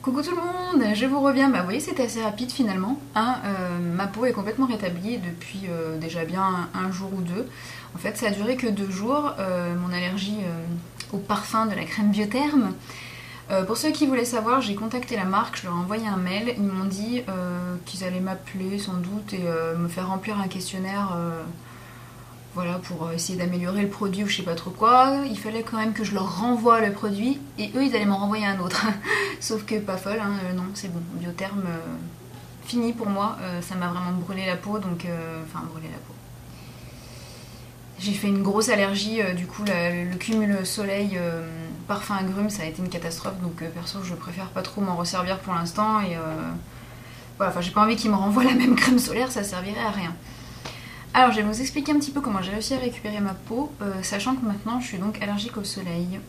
Coucou tout le monde, je vous reviens. Bah, vous voyez, c'était assez rapide finalement. Hein, ma peau est complètement rétablie depuis déjà bien un jour ou deux. En fait, ça a duré que 2 jours, mon allergie au parfum de la crème Biotherme. Pour ceux qui voulaient savoir, j'ai contacté la marque, je leur ai envoyé un mail. Ils m'ont dit qu'ils allaient m'appeler sans doute et me faire remplir un questionnaire. Voilà, pour essayer d'améliorer le produit ou je sais pas trop quoi. Il fallait quand même que je leur renvoie le produit et eux ils allaient m'en renvoyer un autre. Sauf que pas folle, hein, non, c'est bon. Biotherme, fini pour moi. Ça m'a vraiment brûlé la peau, donc. Enfin, brûlé la peau. J'ai fait une grosse allergie, du coup, le cumul soleil, parfum agrumes, ça a été une catastrophe. Donc, perso, je préfère pas trop m'en resservir pour l'instant. Et voilà, enfin, j'ai pas envie qu'ils me renvoient la même crème solaire, ça servirait à rien. Alors je vais vous expliquer un petit peu comment j'ai réussi à récupérer ma peau, sachant que maintenant je suis donc allergique au soleil.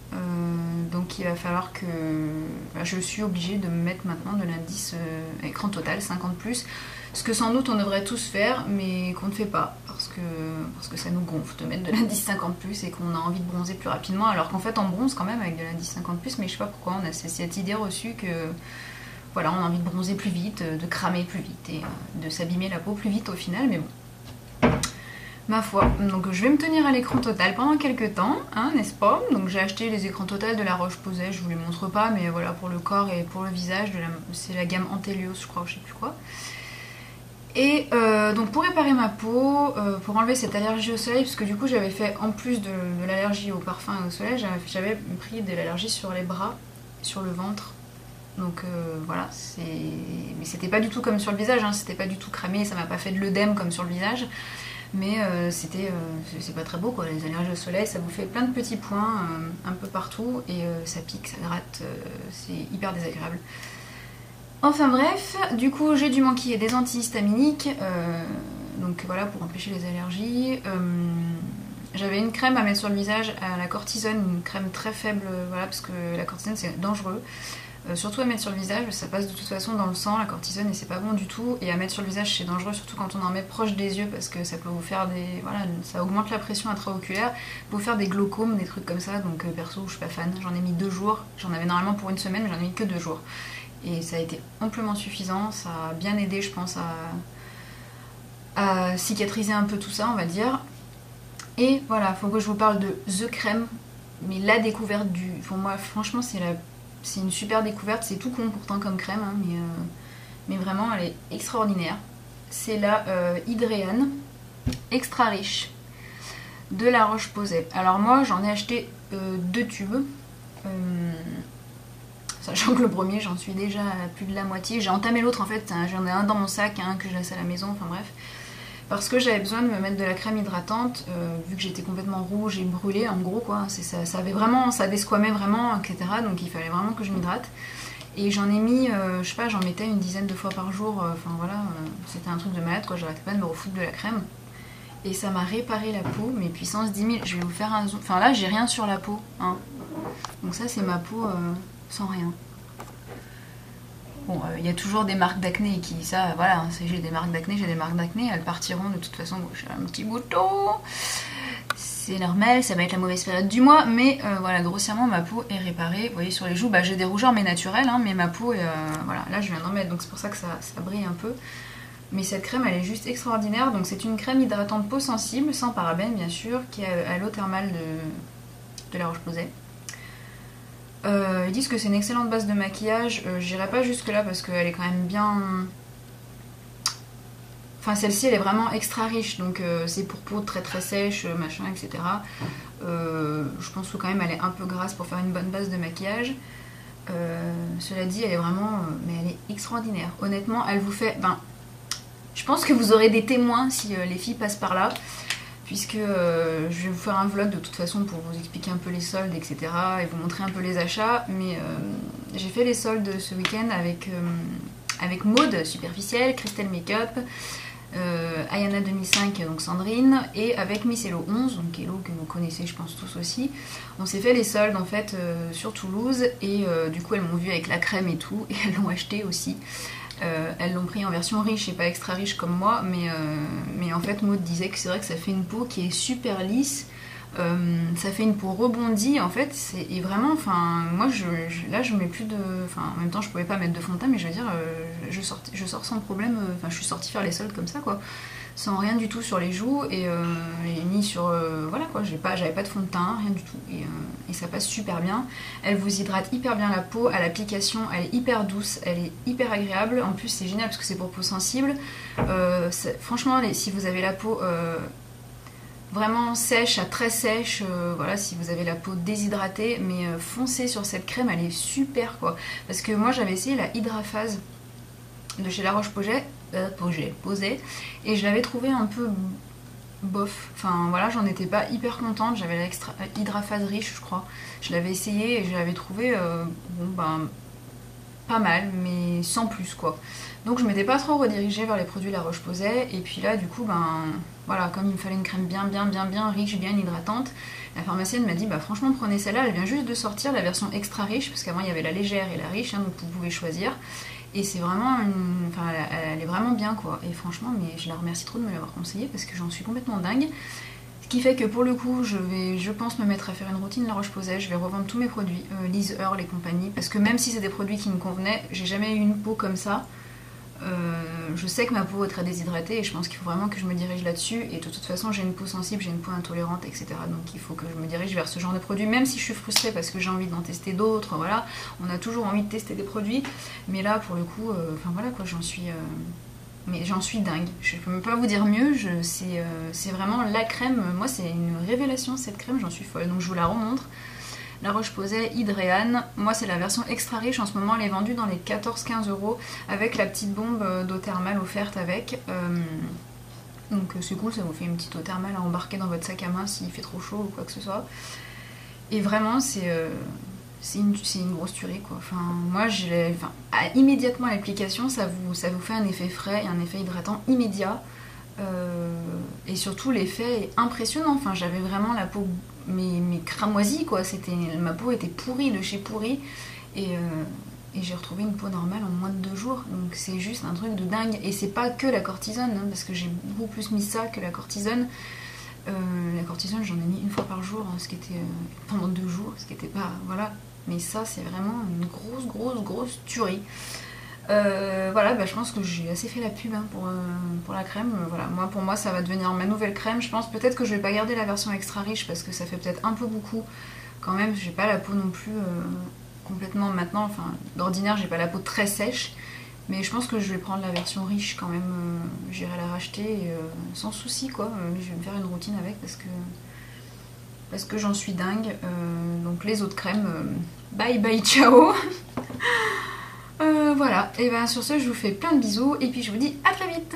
Donc il va falloir que... je suis obligée de me mettre maintenant de l'indice écran total 50+, ce que sans doute on devrait tous faire, mais qu'on ne fait pas, parce que ça nous gonfle de mettre de l'indice 50+, et qu'on a envie de bronzer plus rapidement, alors qu'en fait on bronze quand même avec de l'indice 50+, mais je sais pas pourquoi on a cette idée reçue que... Voilà, on a envie de bronzer plus vite, de cramer plus vite, et de s'abîmer la peau plus vite au final, mais bon. Ma foi, donc je vais me tenir à l'écran total pendant quelques temps, hein, n'est-ce pas? Donc j'ai acheté les écrans total de La Roche-Posay, je vous les montre pas, mais voilà, pour le corps et pour le visage, c'est la gamme Antelios, je crois, ou je sais plus quoi. Et donc pour réparer ma peau, pour enlever cette allergie au soleil, parce que du coup j'avais fait, en plus de l'allergie au parfum et au soleil, j'avais pris de l'allergie sur les bras, sur le ventre. Donc voilà, mais c'était pas du tout comme sur le visage, hein, c'était pas du tout cramé, ça m'a pas fait de l'œdème comme sur le visage. Mais c'est pas très beau quoi, les allergies au soleil, ça vous fait plein de petits points un peu partout et ça pique, ça gratte, c'est hyper désagréable. Enfin bref, du coup j'ai dû m'enquiller des antihistaminiques, donc voilà pour empêcher les allergies. J'avais une crème à mettre sur le visage à la cortisone, une crème très faible, voilà, parce que la cortisone c'est dangereux. Surtout à mettre sur le visage, ça passe de toute façon dans le sang, la cortisone, et c'est pas bon du tout. Et à mettre sur le visage, c'est dangereux, surtout quand on en met proche des yeux, parce que ça peut vous faire des... Voilà, ça augmente la pression intraoculaire, peut vous faire des glaucomes, des trucs comme ça. Donc perso, je suis pas fan. J'en ai mis 2 jours. J'en avais normalement pour une semaine, mais j'en ai mis que 2 jours. Et ça a été amplement suffisant. Ça a bien aidé, je pense, à cicatriser un peu tout ça, on va dire. Et voilà, faut que je vous parle de The Crème. Mais la découverte du... Pour moi, franchement, c'est une super découverte, c'est tout con pourtant comme crème, hein, mais vraiment elle est extraordinaire. C'est la Hydréane extra riche de La Roche-Posay. Alors moi j'en ai acheté 2 tubes, sachant que le premier j'en suis déjà à plus de la moitié. J'ai entamé l'autre en fait, hein, j'en ai un dans mon sac, un que je laisse à la maison, enfin bref. Parce que j'avais besoin de me mettre de la crème hydratante, vu que j'étais complètement rouge et brûlée, en gros quoi, ça avait vraiment, ça desquamait vraiment, etc. Donc il fallait vraiment que je m'hydrate. Et j'en ai mis, je sais pas, j'en mettais une dizaine de fois par jour, enfin voilà, c'était un truc de malade quoi, j'arrêtais pas de me refoutre de la crème. Et ça m'a réparé la peau, mais puissance 10 000, je vais vous faire un zoom, enfin là j'ai rien sur la peau, hein. Donc ça c'est ma peau sans rien. Bon, il y a toujours des marques d'acné qui, ça, voilà, j'ai des marques d'acné, elles partiront de toute façon. Bon, j'ai un petit bouton, c'est normal, ça va être la mauvaise période du mois, mais voilà, grossièrement ma peau est réparée. Vous voyez sur les joues, bah, j'ai des rougeurs mais naturelles, hein, mais ma peau, voilà, là je viens d'en mettre, donc c'est pour ça que ça brille un peu. Mais cette crème, elle est juste extraordinaire. Donc c'est une crème hydratante peau sensible, sans parabènes bien sûr, qui est à l'eau thermale de La Roche-Posay. Ils disent que c'est une excellente base de maquillage, j'irai pas jusque là parce qu'elle est quand même bien... Enfin celle-ci elle est vraiment extra riche, donc c'est pour peau très très sèche, machin, etc. Je pense que quand même elle est un peu grasse pour faire une bonne base de maquillage. Cela dit elle est vraiment... mais elle est extraordinaire. Honnêtement elle vous fait... Ben, je pense que vous aurez des témoins si les filles passent par là. Puisque je vais vous faire un vlog de toute façon pour vous expliquer un peu les soldes, etc. et vous montrer un peu les achats. Mais j'ai fait les soldes ce week-end avec Maud Superficielle, Christelle Makeup, Ayana 2005, donc Sandrine, et avec Miss Hello 11, donc Hello que vous connaissez je pense tous aussi. On s'est fait les soldes en fait sur Toulouse et du coup elles m'ont vu avec la crème et tout et elles l'ont acheté aussi. Elles l'ont pris en version riche et pas extra riche comme moi, mais en fait Maud disait que c'est vrai que ça fait une peau qui est super lisse, Ça fait une peau rebondie en fait, et vraiment, enfin, moi là je mets plus de. Enfin, en même temps, je pouvais pas mettre de fond de teint, mais je veux dire, je sors sans problème. Enfin, je suis sortie faire les soldes comme ça quoi, sans rien du tout sur les joues et ni sur. Voilà quoi, j'avais pas de fond de teint, rien du tout. Et ça passe super bien. Elle vous hydrate hyper bien la peau, à l'application, elle est hyper douce, elle est hyper agréable. En plus, c'est génial parce que c'est pour peau sensible. Franchement, si vous avez la peau. Vraiment sèche à très sèche, voilà, si vous avez la peau déshydratée, mais foncez sur cette crème, elle est super quoi. Parce que moi j'avais essayé la Hydraphase de chez La Roche-Posay, et je l'avais trouvé un peu bof. Enfin voilà, j'en étais pas hyper contente, j'avais la Hydraphase riche je crois. Je l'avais essayé et je l'avais trouvé bon ben pas mal, mais sans plus quoi. Donc je m'étais pas trop redirigée vers les produits La Roche-Posay, et puis là du coup ben voilà, comme il me fallait une crème bien riche, bien hydratante, la pharmacienne m'a dit bah franchement prenez celle-là, elle vient juste de sortir la version extra riche, parce qu'avant il y avait la légère et la riche, hein, donc vous pouvez choisir, et c'est vraiment enfin elle est vraiment bien quoi, et franchement mais je la remercie trop de me l'avoir conseillé parce que j'en suis complètement dingue. Ce qui fait que pour le coup, je pense me mettre à faire une routine La Roche-Posay, je vais revendre tous mes produits, Liz Earl et compagnie, parce que même si c'est des produits qui me convenaient, j'ai jamais eu une peau comme ça. Je sais que ma peau est très déshydratée et je pense qu'il faut vraiment que je me dirige là-dessus, et de toute façon j'ai une peau sensible, j'ai une peau intolérante, etc. Donc il faut que je me dirige vers ce genre de produits, même si je suis frustrée parce que j'ai envie d'en tester d'autres, voilà, on a toujours envie de tester des produits, mais là pour le coup, enfin voilà quoi, mais j'en suis dingue, je peux même pas vous dire mieux, c'est vraiment la crème, moi c'est une révélation cette crème, j'en suis folle, donc je vous la remontre. La Roche-Posay Hydréane, moi c'est la version extra riche, en ce moment elle est vendue dans les 14-15 € avec la petite bombe d'eau thermale offerte avec. Donc c'est cool, ça vous fait une petite eau thermale à embarquer dans votre sac à main s'il fait trop chaud ou quoi que ce soit. Et vraiment c'est une grosse tuerie quoi. Enfin, moi immédiatement à l'application ça vous fait un effet frais et un effet hydratant immédiat. Et surtout l'effet est impressionnant, enfin j'avais vraiment la peau mais cramoisie quoi, ma peau était pourrie de chez pourrie, et j'ai retrouvé une peau normale en moins de 2 jours, donc c'est juste un truc de dingue. Et c'est pas que la cortisone, hein, parce que j'ai beaucoup plus mis ça que la cortisone. La cortisone j'en ai mis une fois par jour, hein, ce qui était pendant 2 jours, ce qui était pas, voilà, mais ça c'est vraiment une grosse tuerie. Voilà, bah, je pense que j'ai assez fait la pub hein, pour la crème. Voilà, pour moi, ça va devenir ma nouvelle crème. Je pense peut-être que je vais pas garder la version extra riche parce que ça fait peut-être un peu beaucoup. Quand même, j'ai pas la peau non plus complètement maintenant. Enfin, d'ordinaire, j'ai pas la peau très sèche. Mais je pense que je vais prendre la version riche quand même. J'irai la racheter sans souci quoi. Je vais me faire une routine avec parce que j'en suis dingue. Donc les autres crèmes, bye bye ciao. Voilà, et bien sur ce je vous fais plein de bisous et puis je vous dis à très vite.